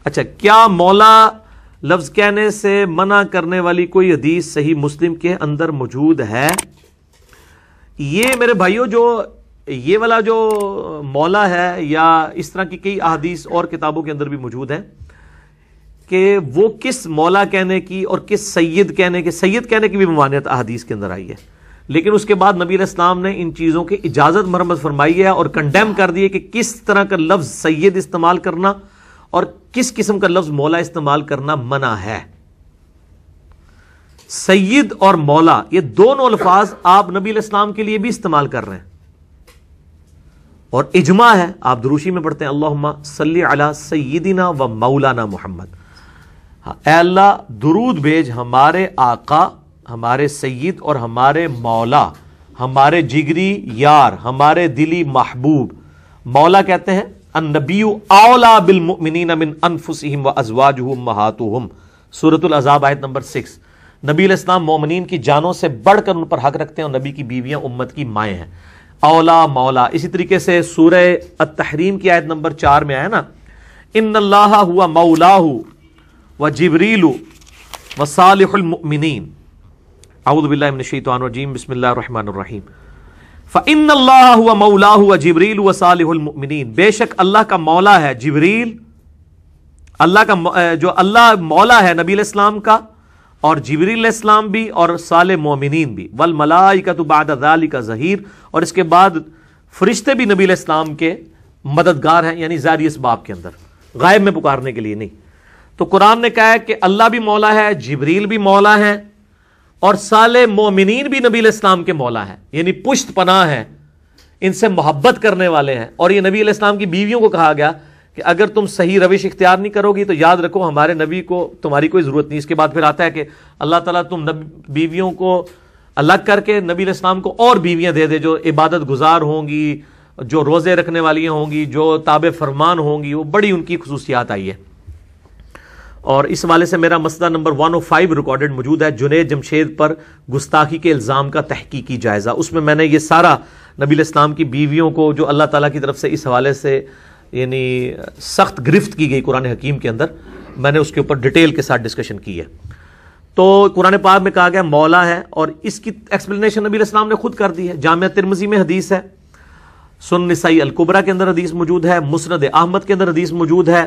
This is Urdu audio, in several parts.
اچھا، کیا مولا لفظ کہنے سے منع کرنے والی کوئی حدیث صحیح مسلم کے اندر موجود ہے؟ یہ میرے بھائیوں جو یہ والا جو مولا ہے یا اس طرح کی کئی احادیث اور کتابوں کے اندر بھی موجود ہیں کہ وہ کس مولا کہنے کی اور کس سید کہنے کی بھی ممانعت احادیث کے اندر آئی ہے، لیکن اس کے بعد نبی علیہ السلام نے ان چیزوں کی اجازت مرمت فرمائی ہے اور کنڈیم کر دی ہے کہ کس طرح کا لفظ سید استعمال کرنا اور کس قسم کا لفظ مولا استعمال کرنا منع ہے۔ سید اور مولا یہ دونوں الفاظ آپ نبی علیہ السلام کے لیے بھی استعمال کر رہے ہیں، اور اجماع ہے، آپ دروشی میں پڑھتے ہیں اللہم صلی علی سیدنا و مولانا محمد، اے اللہ درود بھیج ہمارے آقا، ہمارے سید اور ہمارے مولا، ہمارے جگری یار، ہمارے دلی محبوب۔ مولا کہتے ہیں النبی اولا بالمؤمنین من انفسہم وازواجہ امہاتہم، سورۃ الاحزاب آیت نمبر 6۔ نبی علیہ السلام مومنین کی جانوں سے بڑھ کر ان پر حق رکھتے ہیں اور نبی کی بیویاں امت کی مائیں ہیں۔ اولا مولا، اسی طریقے سے سورہ التحریم کی آیت نمبر 4 میں آیا نا، ان اللہ ہوا مولاہ وجبریل وصالح المؤمنین، اعوذ باللہ من الشیطان الرجیم، بسم اللہ الرحمن الرحیم، فإن اللہ ہوا مولاہ وجبریل وصالح المؤمنین، بے شک اللہ کا مولا ہے جبریل، اللہ کا جو اللہ مولا ہے نبی علیہ السلام کا، اور جبریل علیہ السلام بھی اور صالح مومنین بھی، والملائکۃ بعد ذلک ظہیر، اور اس کے بعد فرشتے بھی نبی علیہ السلام کے مددگار ہیں، یعنی ظاہری اسباب کے اندر، غائب میں پکارنے کے لیے نہیں۔ تو قرآن نے کہا ہے کہ اللہ بھی مولا ہے، جبریل بھی مولا ہے، اور صالح مومنین بھی نبی علیہ السلام کے مولا ہیں، یعنی پشت پناہ ہیں، ان سے محبت کرنے والے ہیں۔ اور یہ نبی علیہ السلام کی بیویوں کو کہا گیا کہ اگر تم صحیح روش اختیار نہیں کرو گی تو یاد رکھو ہمارے نبی کو تمہاری کوئی ضرورت نہیں۔ اس کے بعد پھر آتا ہے کہ اللہ تعالیٰ تم بیویوں کو الگ کر کے نبی علیہ السلام کو اور بیویاں دے دے جو عبادت گزار ہوں گی، جو روزے رکھنے والی ہوں گی، جو تابع فرمان ہوں گی، وہ بڑی ان کی خصوصیات آئی ہے۔ اور اس حوالے سے میرا مسئلہ نمبر 105 ریکارڈڈ موجود ہے، جنید جمشید پر گستاخی کے الزام کا تحقیقی جائزہ۔ اس میں نے یہ سارا نبی علیہ السلام کی بیویوں کو جو اللہ تعالیٰ کی طرف سے اس حوالے سے یعنی سخت گرفت کی گئی قرآن حکیم کے اندر، میں نے اس کے اوپر ڈیٹیل کے ساتھ ڈسکشن کی ہے۔ تو قرآن پاک میں کہا گیا مولا ہے، اور اس کی ایکسپلینیشن نبی علیہ السلام نے خود کر دی ہے۔ جامعہ ترمذی میں حدیث ہے، سنن نسائی الکبریٰ کے اندر حدیث موجود ہے، مسند احمد کے اندر حدیث موجود ہے،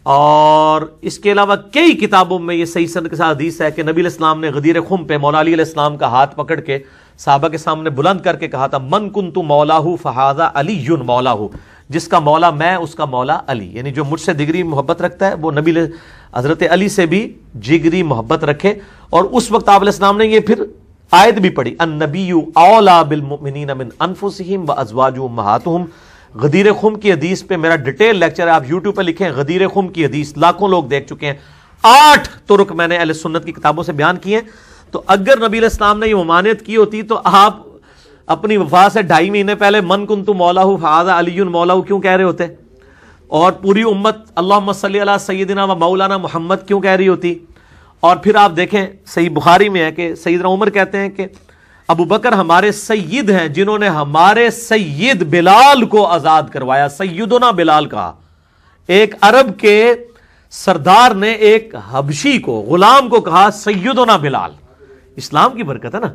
اور اس کے علاوہ کئی کتابوں میں یہ صحیح سند کے ساتھ حدیث ہے کہ نبی علیہ السلام نے غدیر خم پہ مولا علی علیہ السلام کا ہاتھ پکڑ کے صحابہ کے سامنے بلند کر کے کہا تھا من کنت مولاہ فہذا علی مولاہ، جس کا مولا میں اس کا مولا علی، یعنی جو مجھ سے جگری محبت رکھتا ہے وہ نبی حضرت علی سے بھی جگری محبت رکھے۔ اور اس وقت آپ علیہ السلام نے یہ پھر آیت بھی پڑھی النبی اولا بالمؤمنین من انفسہم وازواجہ امہاتہم۔ غدیر خم کی حدیث پہ میرا ڈیٹیل لیکچر ہے، آپ یوٹیوب پہ لکھیں غدیر خم کی حدیث، لاکھوں لوگ دیکھ چکے ہیں، 8 طرق میں نے اہل سنت کی کتابوں سے بیان کیے ہیں۔ تو اگر نبی علیہ السلام نے یہ ممانعت کی ہوتی تو آپ اپنی وفات سے 2.5 مہینے پہلے من کنت مولاہ فہذا علی مولاہ کیوں کہہ رہے ہوتے، اور پوری امت اللہم صلی علی سیدنا و مولانا محمد کیوں کہہ رہی ہوتی۔ اور پھر آپ دیکھیں صحیح بخاری میں ہے کہ سیدنا عمر کہتے ہیں کہ ابو بکر ہمارے سید ہیں جنہوں نے ہمارے سید بلال کو آزاد کروایا، سیدنا بلال کہا۔ ایک عرب کے سردار نے ایک حبشی کو غلام کو کہا سیدنا بلال، اسلام کی برکت ہے نا۔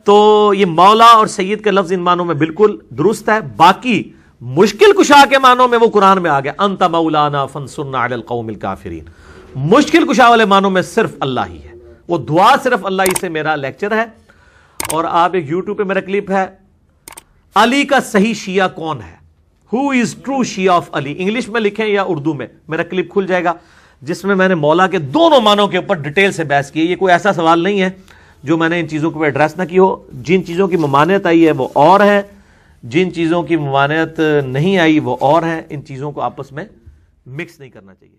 تو یہ مولا اور سید کے لفظ ان معنوں میں بالکل درست ہے، باقی مشکل کشا کے معنوں میں وہ قرآن میں آ گیا انت مولانا فانصرنا علی القوم الکافرین۔ مشکل کشا والے معنوں میں صرف اللہ ہی ہے، وہ دعا صرف اللہ ہی سے میرا لیکچر ہے۔ اور آپ ایک یوٹیوب پہ میرا کلپ ہے علی کا صحیح شیعہ کون ہے، who is true Shia of Ali, English میں لکھیں یا اردو میں، میرا کلپ کھل جائے گا جس میں نے مولا کے دونوں معنوں کے اوپر ڈیٹیل سے بحث کی ہے۔ یہ کوئی ایسا سوال نہیں ہے جو میں نے ان چیزوں کو ایڈریس نہ کی ہو۔ جن چیزوں کی ممانعت آئی ہے وہ اور ہے، جن چیزوں کی ممانعت نہیں آئی وہ اور ہیں، ان چیزوں کو آپس میں مکس نہیں کرنا چاہیے۔